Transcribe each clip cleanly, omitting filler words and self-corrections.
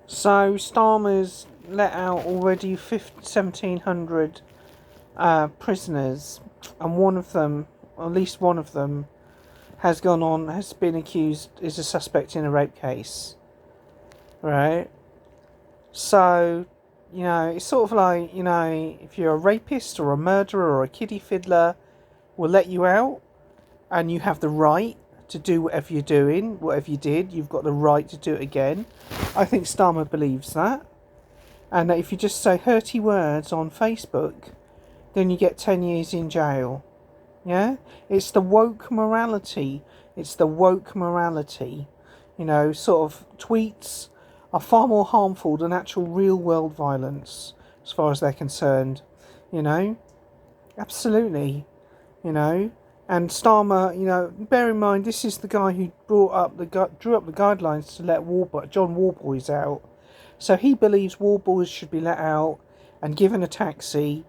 So Starmer's let out already 1,700 prisoners, and one of them, or at least one of them, has been accused, is a suspect in a rape case, right? So, it's sort of like, if you're a rapist or a murderer or a kiddie fiddler, we'll let you out, and you have the right to do whatever you're doing, whatever you did, you've got the right to do it again. I think Starmer believes that. And that if you just say hurty words on Facebook, then you get 10 years in jail. Yeah? It's the woke morality. It's the woke morality. Sort of tweets are far more harmful than actual real world violence, as far as they're concerned. Absolutely. And Starmer, bear in mind, this is the guy who drew up the guidelines to let John Warboys out. So he believes Warboys should be let out and given a taxi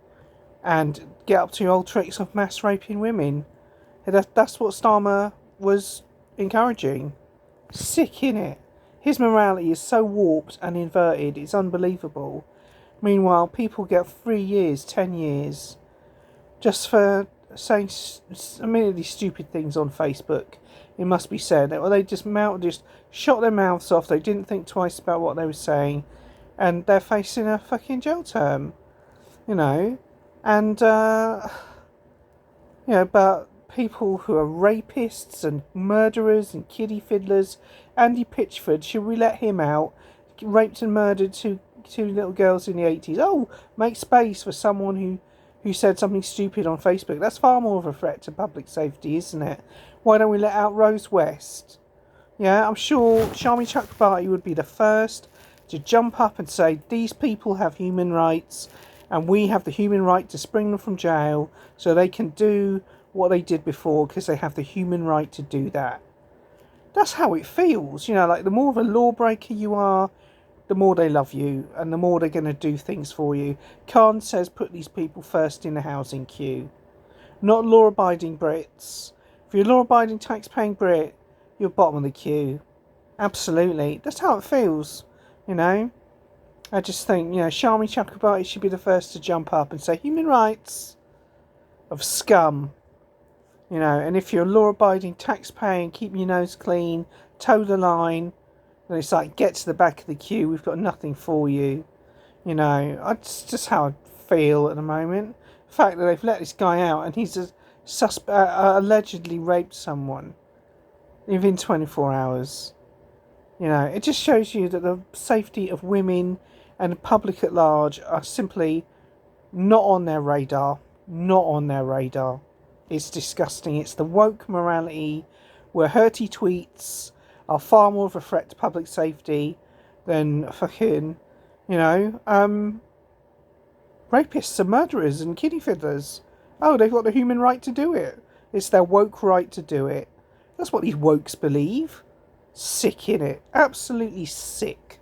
and get up to old tricks of mass raping women. That's what Starmer was encouraging. Sick, innit? His morality is so warped and inverted, it's unbelievable. Meanwhile, people get 3 years, 10 years, just for saying admittedly stupid things on Facebook. It must be said, or they just shot their mouths off. They didn't think twice about what they were saying, and they're facing a fucking jail term. And but people who are rapists and murderers and kiddie fiddlers, Andy Pitchford, should we let him out? Raped and murdered two little girls in the 80s. Oh, make space for someone who said something stupid on Facebook. That's far more of a threat to public safety, isn't it? Why don't we let out Rose West? Yeah, I'm sure Shami Chakrabarti would be the first to jump up and say, these people have human rights, and we have the human right to spring them from jail so they can do what they did before, because they have the human right to do that. That's how it feels. Like the more of a lawbreaker you are, the more they love you and the more they're going to do things for you. Khan says put these people first in the housing queue. Not law-abiding Brits. If you're a law-abiding, tax-paying Brit, you're bottom of the queue. Absolutely. That's how it feels, I just think, Shami Chakrabarti should be the first to jump up and say human rights of scum. And if you're a law-abiding, tax-paying, keep your nose clean, toe the line, and it's like, get to the back of the queue, we've got nothing for you. That's just how I feel at the moment. The fact that they've let this guy out and he's allegedly raped someone within 24 hours. It just shows you that the safety of women and the public at large are simply not on their radar. Not on their radar. It's disgusting. It's the woke morality where hurty tweets are far more of a threat to public safety than fucking, rapists and murderers and kiddie fiddlers. Oh, they've got the human right to do it. It's their woke right to do it. That's what these wokes believe. Sick, innit? Absolutely sick.